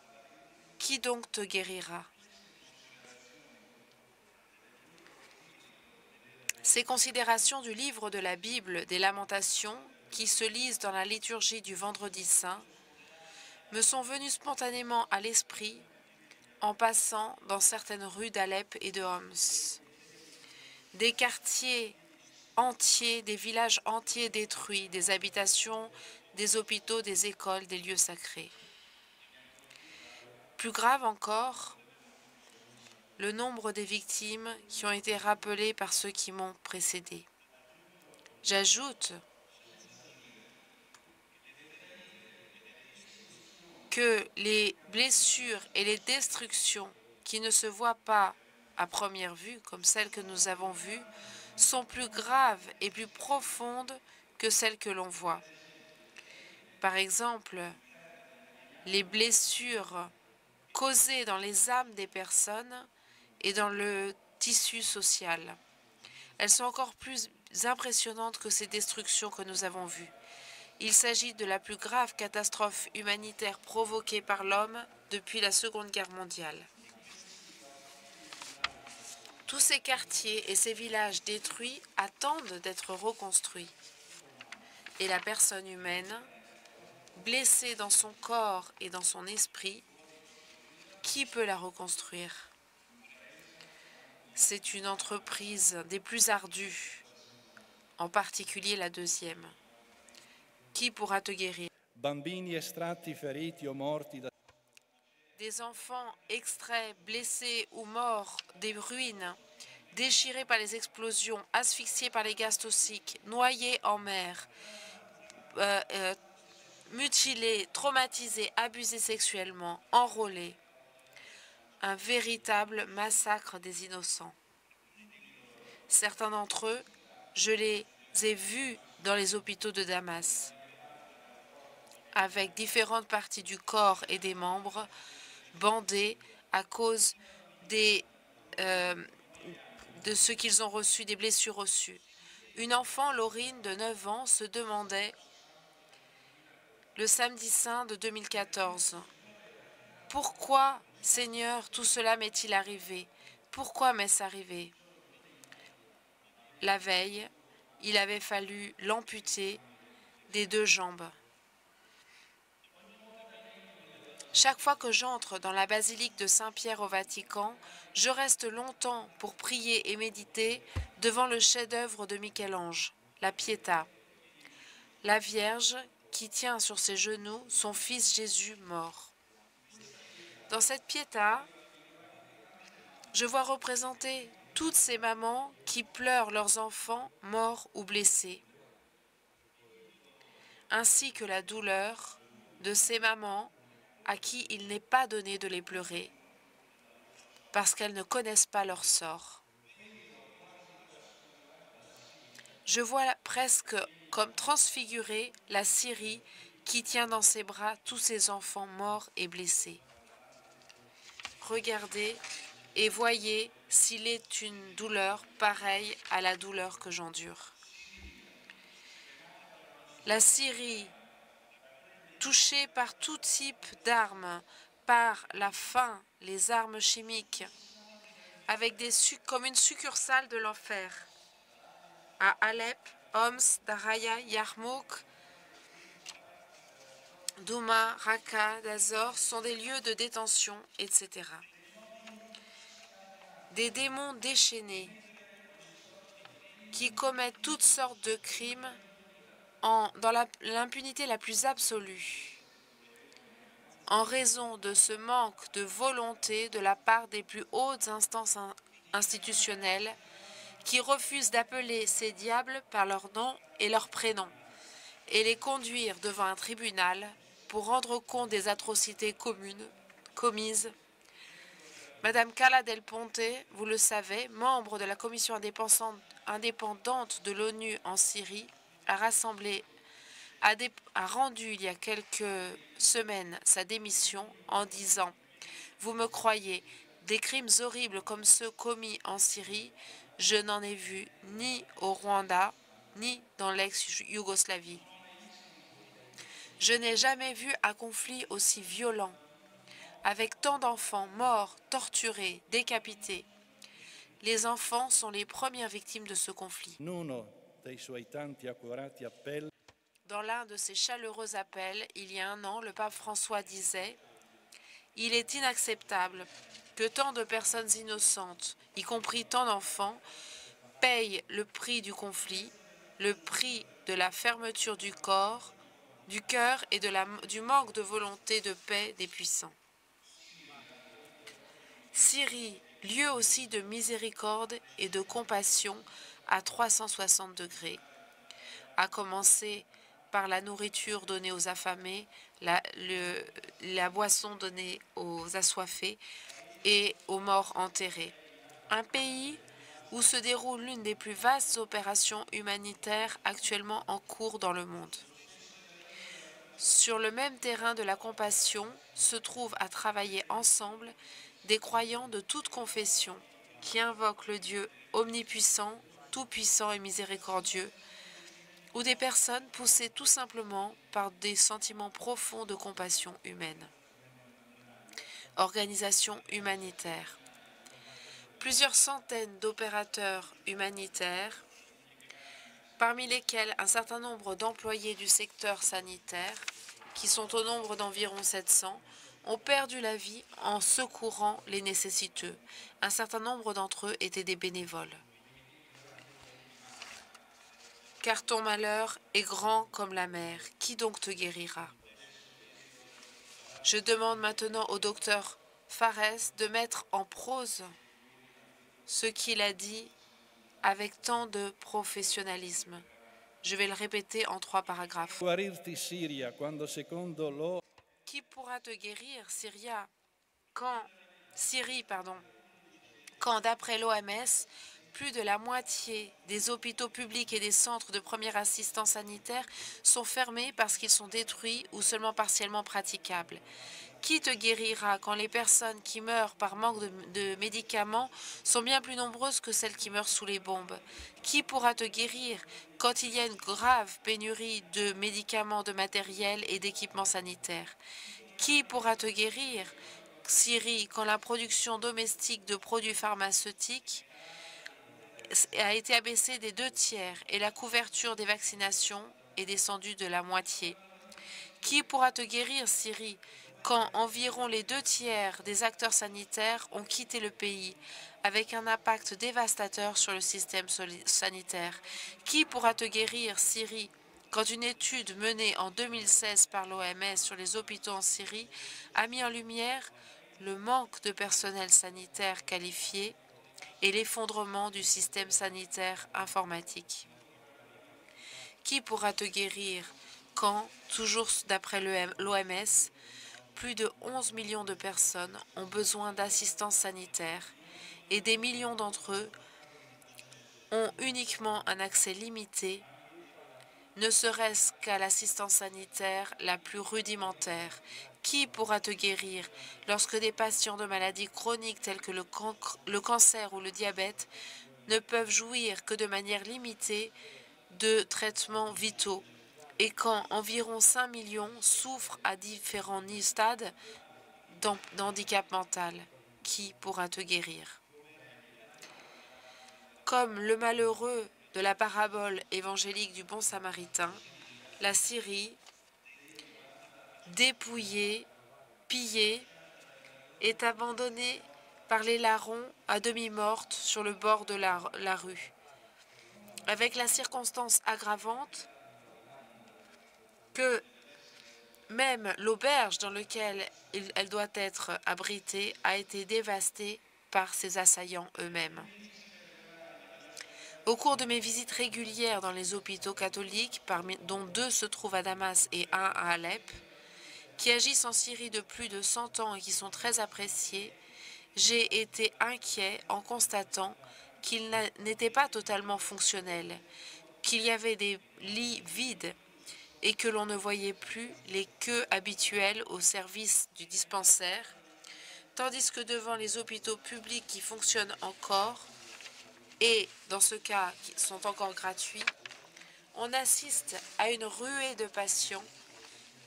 Qui donc te guérira? Ces considérations du livre de la Bible des Lamentations, qui se lisent dans la liturgie du Vendredi Saint, me sont venues spontanément à l'esprit en passant dans certaines rues d'Alep et de Homs. Des quartiers entiers, des villages entiers détruits, des habitations, des hôpitaux, des écoles, des lieux sacrés. Plus grave encore, le nombre des victimes qui ont été rappelées par ceux qui m'ont précédé. J'ajoute que les blessures et les destructions qui ne se voient pas à première vue, comme celles que nous avons vues, sont plus graves et plus profondes que celles que l'on voit. Par exemple, les blessures causées dans les âmes des personnes et dans le tissu social. Elles sont encore plus impressionnantes que ces destructions que nous avons vues. Il s'agit de la plus grave catastrophe humanitaire provoquée par l'homme depuis la Seconde Guerre mondiale. Tous ces quartiers et ces villages détruits attendent d'être reconstruits. Et la personne humaine, blessée dans son corps et dans son esprit, qui peut la reconstruire? C'est une entreprise des plus ardues, en particulier la deuxième. Qui pourra te guérir? Bambini estratti, feriti o morti da... Des enfants extraits, blessés ou morts des ruines, déchirés par les explosions, asphyxiés par les gaz toxiques, noyés en mer, mutilés, traumatisés, abusés sexuellement, enrôlés. Un véritable massacre des innocents. Certains d'entre eux, je les ai vus dans les hôpitaux de Damas, avec différentes parties du corps et des membres bandés à cause de ce qu'ils ont reçu, des blessures reçues. Une enfant, Laurine, de 9 ans, se demandait, le samedi saint de 2014, « Pourquoi, Seigneur, tout cela m'est-il arrivé? Pourquoi m'est-ce arrivé ?» La veille, il avait fallu l'amputer des 2 jambes. Chaque fois que j'entre dans la basilique de Saint-Pierre au Vatican, je reste longtemps pour prier et méditer devant le chef-d'œuvre de Michel-Ange, la Pietà. La Vierge qui tient sur ses genoux son fils Jésus mort. Dans cette Pietà, je vois représenter toutes ces mamans qui pleurent leurs enfants morts ou blessés, ainsi que la douleur de ces mamans à qui il n'est pas donné de les pleurer, parce qu'elles ne connaissent pas leur sort. Je vois presque comme transfigurée la Syrie qui tient dans ses bras tous ses enfants morts et blessés. Regardez et voyez s'il est une douleur pareille à la douleur que j'endure. La Syrie, touchée par tout type d'armes, par la faim, les armes chimiques, avec comme une succursale de l'enfer. À Alep, Homs, Daraya, Yarmouk, Douma, Raqqa, Dazor sont des lieux de détention, etc. Des démons déchaînés qui commettent toutes sortes de crimes dans l'impunité la plus absolue, en raison de ce manque de volonté de la part des plus hautes instances institutionnelles qui refusent d'appeler ces diables par leur nom et leur prénom et les conduire devant un tribunal pour rendre compte des atrocités commises Madame Carla Del Ponte, vous le savez, membre de la commission indépendante de l'ONU en Syrie, a rendu il y a quelques semaines sa démission en disant « Vous me croyez, des crimes horribles comme ceux commis en Syrie, je n'en ai vu ni au Rwanda, ni dans l'ex-Yougoslavie. Je n'ai jamais vu un conflit aussi violent, avec tant d'enfants morts, torturés, décapités. Les enfants sont les premières victimes de ce conflit. » Dans l'un de ses chaleureux appels, il y a un an, le pape François disait « Il est inacceptable que tant de personnes innocentes, y compris tant d'enfants, payent le prix du conflit, le prix de la fermeture du cœur et du manque de volonté de paix des puissants. » Syrie, lieu aussi de miséricorde et de compassion à 360 degrés, à commencer par la nourriture donnée aux affamés, la boisson donnée aux assoiffés et aux morts enterrés. Un pays où se déroule l'une des plus vastes opérations humanitaires actuellement en cours dans le monde. Sur le même terrain de la compassion se trouvent à travailler ensemble des croyants de toute confession qui invoquent le Dieu omnipuissant, tout-puissant et miséricordieux, ou des personnes poussées tout simplement par des sentiments profonds de compassion humaine. Organisation humanitaire. Plusieurs centaines d'opérateurs humanitaires, parmi lesquels un certain nombre d'employés du secteur sanitaire, qui sont au nombre d'environ 700, ont perdu la vie en secourant les nécessiteux. Un certain nombre d'entre eux étaient des bénévoles. Car ton malheur est grand comme la mer, qui donc te guérira? Je demande maintenant au docteur Fares de mettre en prose ce qu'il a dit avec tant de professionnalisme. Je vais le répéter en 3 paragraphes. Qui pourra te guérir, Syrie, quand d'après l'OMS, plus de la moitié des hôpitaux publics et des centres de première assistance sanitaire sont fermés parce qu'ils sont détruits ou seulement partiellement praticables. Qui te guérira quand les personnes qui meurent par manque de médicaments sont bien plus nombreuses que celles qui meurent sous les bombes? Qui pourra te guérir quand il y a une grave pénurie de médicaments, de matériel et d'équipements sanitaires? Qui pourra te guérir, Syrie, quand la production domestique de produits pharmaceutiques a été abaissée des 2/3 et la couverture des vaccinations est descendue de la moitié? Qui pourra te guérir, Syrie, quand environ les 2/3 des acteurs sanitaires ont quitté le pays, avec un impact dévastateur sur le système sanitaire? Qui pourra te guérir, Syrie, quand une étude menée en 2016 par l'OMS sur les hôpitaux en Syrie a mis en lumière le manque de personnel sanitaire qualifié et l'effondrement du système sanitaire informatique? Qui pourra te guérir quand, toujours d'après l'OMS, plus de 11 millions de personnes ont besoin d'assistance sanitaire et des millions d'entre eux ont uniquement un accès limité, ne serait-ce qu'à l'assistance sanitaire la plus rudimentaire? Qui pourra te guérir lorsque des patients de maladies chroniques telles que le cancer ou le diabète ne peuvent jouir que de manière limitée de traitements vitaux et quand environ 5 millions souffrent à différents stades d'handicap mental? Qui pourra te guérir? Comme le malheureux de la parabole évangélique du bon samaritain, la Syrie, dépouillée, pillée, est abandonnée par les larrons à demi morte sur le bord de la rue, avec la circonstance aggravante que même l'auberge dans laquelle elle doit être abritée a été dévastée par ses assaillants eux-mêmes. Au cours de mes visites régulières dans les hôpitaux catholiques, dont 2 se trouvent à Damas et 1 à Alep, qui agissent en Syrie de plus de 100 ans et qui sont très appréciés, j'ai été inquiet en constatant qu'il n'était pas totalement fonctionnel, qu'il y avait des lits vides et que l'on ne voyait plus les queues habituelles au service du dispensaire, tandis que devant les hôpitaux publics qui fonctionnent encore, et dans ce cas qui sont encore gratuits, on assiste à une ruée de patients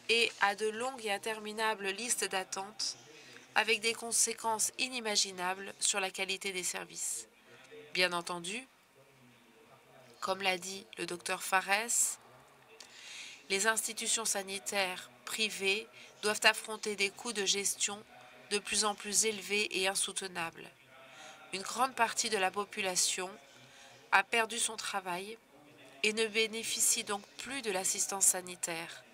et à de longues et interminables listes d'attente avec des conséquences inimaginables sur la qualité des services. Bien entendu, comme l'a dit le docteur Fares, les institutions sanitaires privées doivent affronter des coûts de gestion de plus en plus élevés et insoutenables. Une grande partie de la population a perdu son travail et ne bénéficie donc plus de l'assistance sanitaire.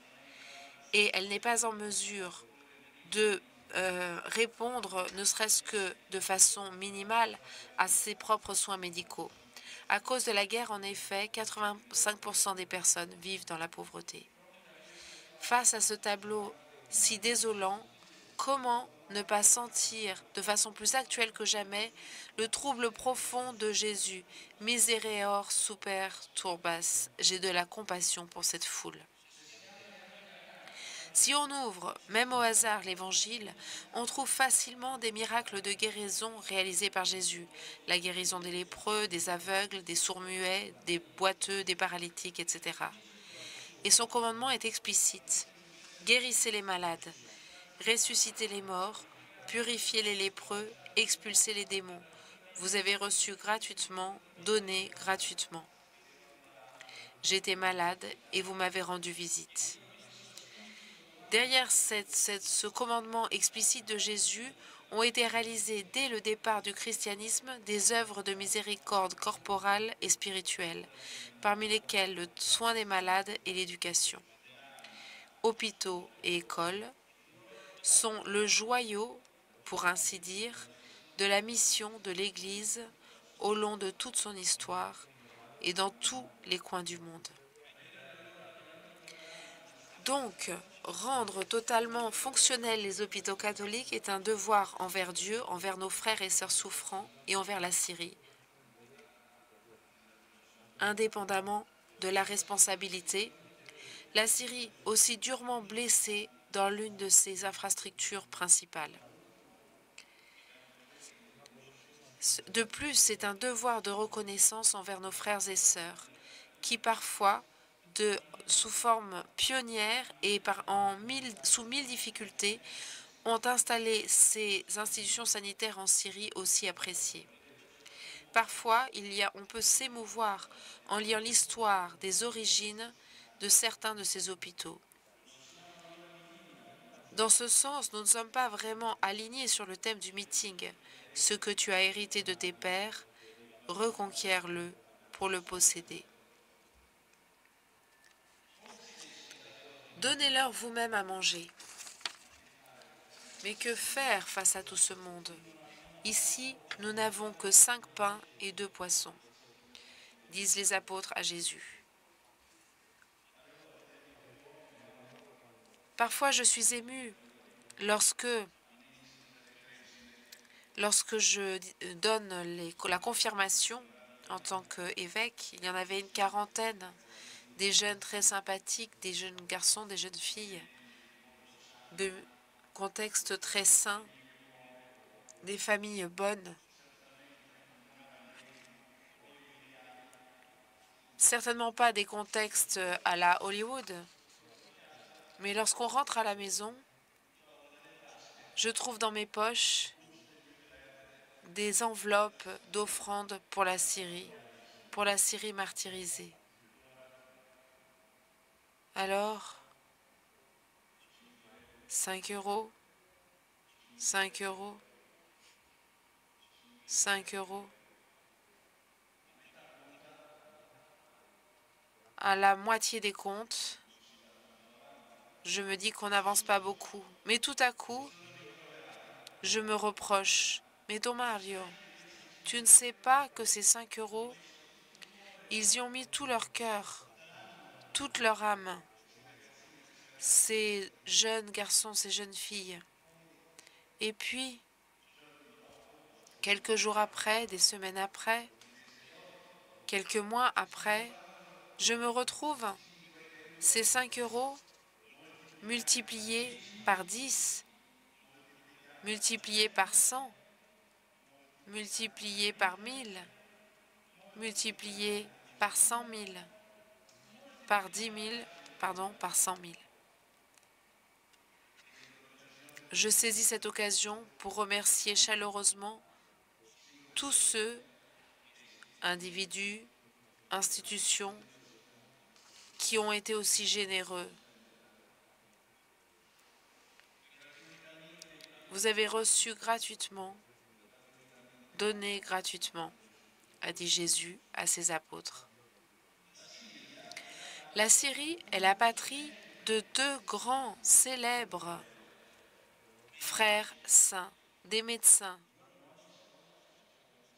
Et elle n'est pas en mesure de répondre, ne serait-ce que de façon minimale, à ses propres soins médicaux. À cause de la guerre, en effet, 85% des personnes vivent dans la pauvreté. Face à ce tableau si désolant, comment ne pas sentir de façon plus actuelle que jamais le trouble profond de Jésus? Misereor super turbas. J'ai de la compassion pour cette foule. Si on ouvre, même au hasard, l'Évangile, on trouve facilement des miracles de guérison réalisés par Jésus. La guérison des lépreux, des aveugles, des sourds-muets, des boiteux, des paralytiques, etc. Et son commandement est explicite. Guérissez les malades, ressuscitez les morts, purifiez les lépreux, expulsez les démons. Vous avez reçu gratuitement, donnez gratuitement. J'étais malade et vous m'avez rendu visite. Derrière ce commandement explicite de Jésus ont été réalisées dès le départ du christianisme des œuvres de miséricorde corporale et spirituelle, parmi lesquelles le soin des malades et l'éducation. Hôpitaux et écoles sont le joyau, pour ainsi dire, de la mission de l'Église au long de toute son histoire et dans tous les coins du monde. Donc, rendre totalement fonctionnels les hôpitaux catholiques est un devoir envers Dieu, envers nos frères et sœurs souffrants et envers la Syrie, indépendamment de la responsabilité. La Syrie, aussi durement blessée dans l'une de ses infrastructures principales. De plus, c'est un devoir de reconnaissance envers nos frères et sœurs, qui parfois, sous forme pionnière et sous mille difficultés, ont installé ces institutions sanitaires en Syrie aussi appréciées. Parfois, on peut s'émouvoir en liant l'histoire des origines de certains de ces hôpitaux. Dans ce sens, nous ne sommes pas vraiment alignés sur le thème du meeting. Ce que tu as hérité de tes pères, reconquiers-le pour le posséder. Donnez-leur vous-même à manger. Mais que faire face à tout ce monde? Ici, nous n'avons que 5 pains et 2 poissons, disent les apôtres à Jésus. Parfois, je suis émue lorsque je donne la confirmation en tant qu'évêque. Il y en avait une quarantaine, des jeunes très sympathiques, des jeunes garçons, des jeunes filles, de contexte très sain, des familles bonnes. Certainement pas des contextes à la Hollywood, mais lorsqu'on rentre à la maison, je trouve dans mes poches des enveloppes d'offrandes pour la Syrie martyrisée. Alors, 5 euros, 5 euros, 5 euros. À la moitié des comptes, je me dis qu'on n'avance pas beaucoup. Mais tout à coup, je me reproche. Mais Don Mario, tu ne sais pas que ces 5 euros, ils y ont mis tout leur cœur, toute leur âme. Ces jeunes garçons, ces jeunes filles. Et puis, Quelques jours après, des semaines après, quelques mois après, je me retrouve ces 5 € multipliés par 10, multipliés par 100, multipliés par 1000, multipliés par 100 000, par 10 000, pardon, par 100 000. Je saisis cette occasion pour remercier chaleureusement tous ceux, individus, institutions, qui ont été aussi généreux. Vous avez reçu gratuitement, donné gratuitement, a dit Jésus à ses apôtres. La Syrie est la patrie de 2 grands, célèbres frères saints, des médecins.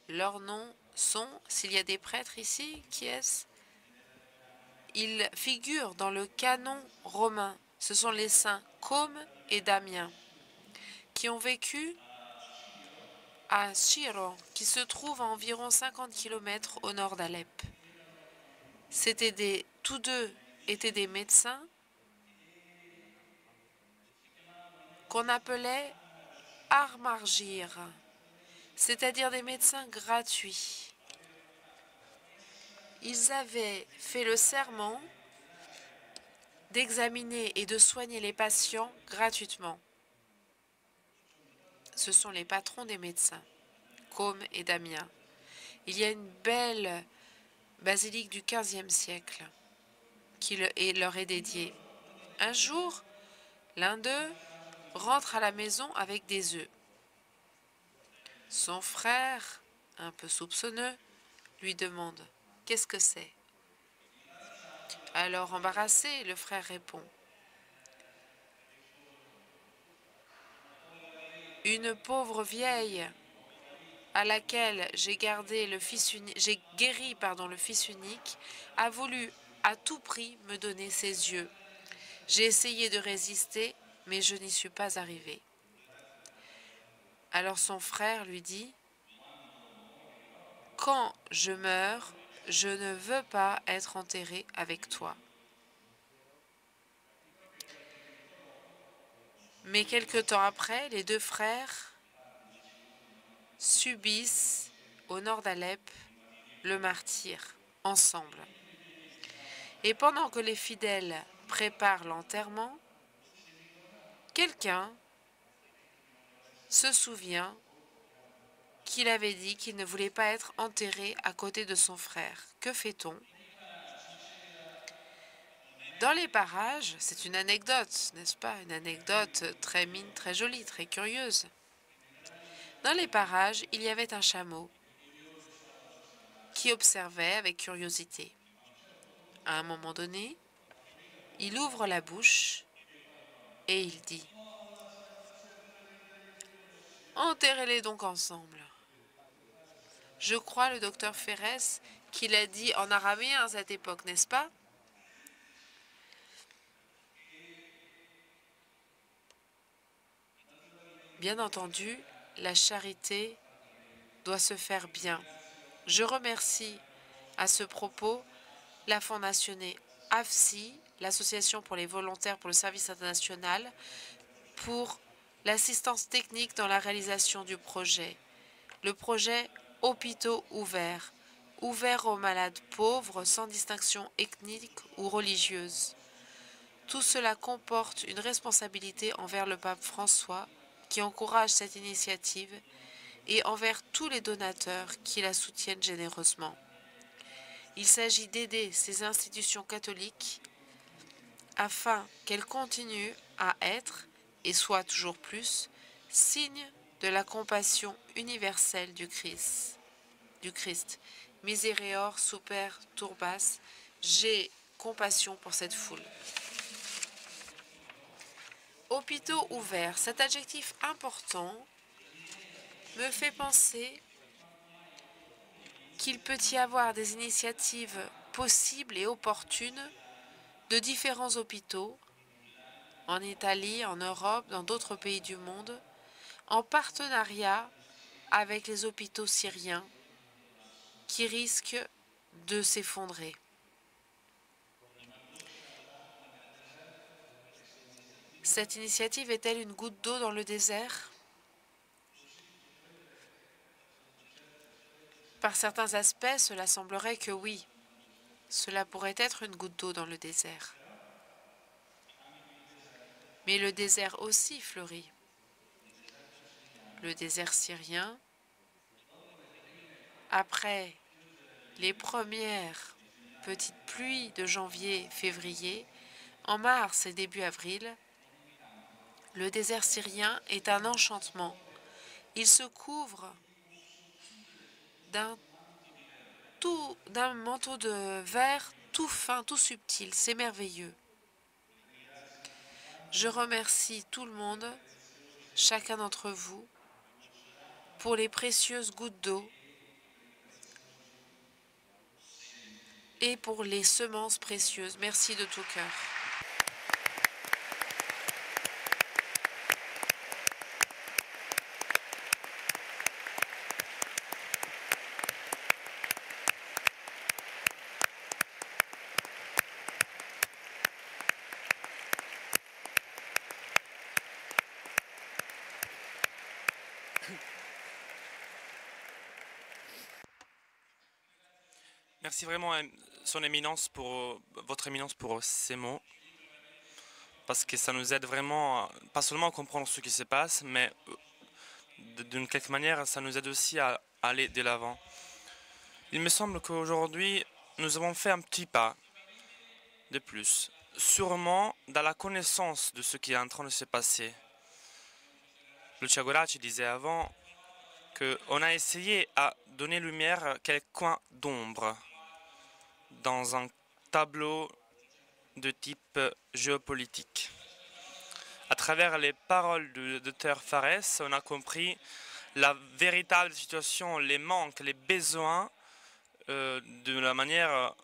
Leurs noms sont, s'il y a des prêtres ici, qui est-ce? Ils figurent dans le canon romain. Ce sont les saints Côme et Damien, qui ont vécu à Chiro, qui se trouve à environ 50 km au nord d'Alep. Tous deux étaient des médecins qu'on appelait armargir, c'est-à-dire des médecins gratuits. Ils avaient fait le serment d'examiner et de soigner les patients gratuitement. Ce sont les patrons des médecins, Côme et Damien. Il y a une belle basilique du XVe siècle qui leur est dédiée. Un jour, l'un d'eux rentre à la maison avec des œufs. Son frère, un peu soupçonneux, lui demande « Qu'est-ce que c'est ?» Alors embarrassé, le frère répond « Une pauvre vieille à laquelle j'ai guéri le fils unique a voulu à tout prix me donner ses yeux. J'ai essayé de résister, mais je n'y suis pas arrivé. » Alors son frère lui dit « Quand je meurs, je ne veux pas être enterré avec toi. » Mais quelque temps après, les 2 frères subissent, au nord d'Alep, le martyre, ensemble. Et pendant que les fidèles préparent l'enterrement, quelqu'un se souvient qu'il avait dit qu'il ne voulait pas être enterré à côté de son frère. Que fait-on? Dans les parages, c'est une anecdote, n'est-ce pas? Une anecdote très jolie, très curieuse. Dans les parages, il y avait un chameau qui observait avec curiosité. À un moment donné, il ouvre la bouche et il dit « Enterrez-les donc ensemble. » Je crois, le docteur Ferres, qu'il a dit en araméen à cette époque, n'est-ce pas? Bien entendu, la charité doit se faire bien. Je remercie à ce propos la Fondation AFSI, l'Association pour les volontaires pour le service international, pour l'assistance technique dans la réalisation du projet. Le projet Hôpitaux ouverts, ouverts aux malades pauvres sans distinction ethnique ou religieuse. Tout cela comporte une responsabilité envers le pape François, qui encourage cette initiative, et envers tous les donateurs qui la soutiennent généreusement. Il s'agit d'aider ces institutions catholiques afin qu'elles continuent à être, et soient toujours plus, signes de la compassion universelle du Christ. Misereor super turbas, j'ai compassion pour cette foule. Hôpitaux ouverts, cet adjectif important me fait penser qu'il peut y avoir des initiatives possibles et opportunes de différents hôpitaux, en Italie, en Europe, dans d'autres pays du monde, en partenariat avec les hôpitaux syriens qui risquent de s'effondrer. Cette initiative est-elle une goutte d'eau dans le désert? Par certains aspects, cela semblerait que oui. Cela pourrait être une goutte d'eau dans le désert. Mais le désert aussi fleurit. Le désert syrien, après les premières petites pluies de janvier-février, en mars et début avril, le désert syrien est un enchantement. Il se couvre d'un manteau de vert tout fin, tout subtil. C'est merveilleux. Je remercie tout le monde, chacun d'entre vous, pour les précieuses gouttes d'eau et pour les semences précieuses. Merci de tout cœur. Merci vraiment son éminence pour votre éminence pour ces mots, parce que ça nous aide vraiment, pas seulement à comprendre ce qui se passe, mais d'une quelque manière, ça nous aide aussi à aller de l'avant. Il me semble qu'aujourd'hui, nous avons fait un petit pas de plus, sûrement dans la connaissance de ce qui est en train de se passer. Lucia Goracci disait avant qu'on a essayé à donner lumière à quelques coins d'ombre dans un tableau de type géopolitique. À travers les paroles du docteur Fares, on a compris la véritable situation, les manques, les besoins de la manière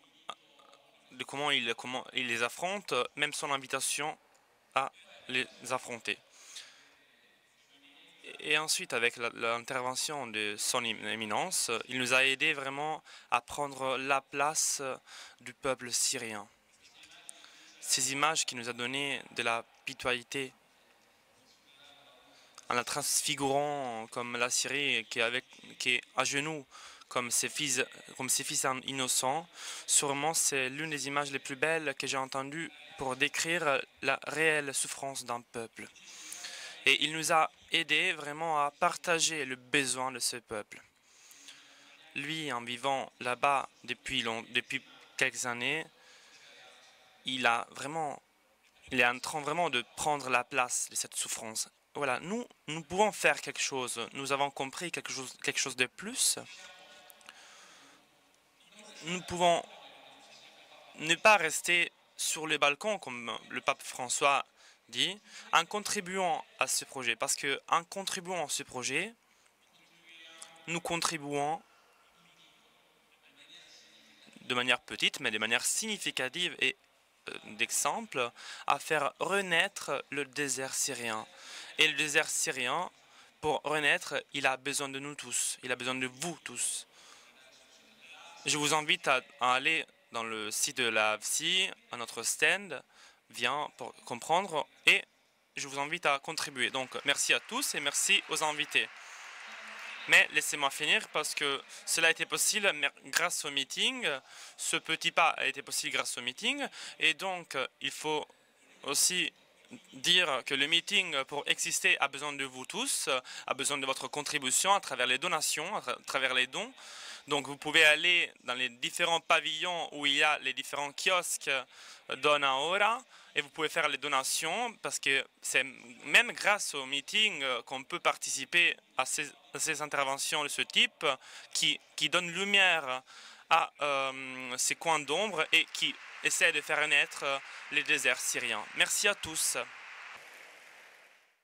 de comment il les affronte, même son invitation à les affronter. Et ensuite, avec l'intervention de son éminence, il nous a aidé vraiment à prendre la place du peuple syrien. Ces images qui nous a donné de la pitoyabilité, en la transfigurant comme la Syrie qui est à genoux, comme ses fils innocents, sûrement c'est l'une des images les plus belles que j'ai entendues pour décrire la réelle souffrance d'un peuple. Et il nous a aidé vraiment à partager le besoin de ce peuple. Lui, en vivant là-bas depuis quelques années, il est en train vraiment de prendre la place de cette souffrance. Voilà, nous pouvons faire quelque chose. Nous avons compris quelque chose de plus. Nous pouvons ne pas rester sur les balcons, comme le pape François dit, en contribuant à ce projet. Parce qu'en contribuant à ce projet, nous contribuons de manière petite, mais de manière significative et d'exemple, à faire renaître le désert syrien. Et le désert syrien, pour renaître, il a besoin de nous tous. Il a besoin de vous tous. Je vous invite à aller dans le site de la AFSI, à notre stand, pour comprendre, et je vous invite à contribuer. Donc, merci à tous et merci aux invités. Mais laissez-moi finir parce que cela a été possible grâce au meeting. Ce petit pas a été possible grâce au meeting. Et donc, il faut aussi dire que le meeting, pour exister, a besoin de vous tous, a besoin de votre contribution à travers les donations, à travers les dons. Donc, vous pouvez aller dans les différents pavillons où il y a les différents kiosques Dona Ora et vous pouvez faire les donations parce que c'est même grâce au meeting qu'on peut participer à ces interventions de ce type qui donnent lumière à ces coins d'ombre et qui essaient de faire naître les déserts syriens. Merci à tous.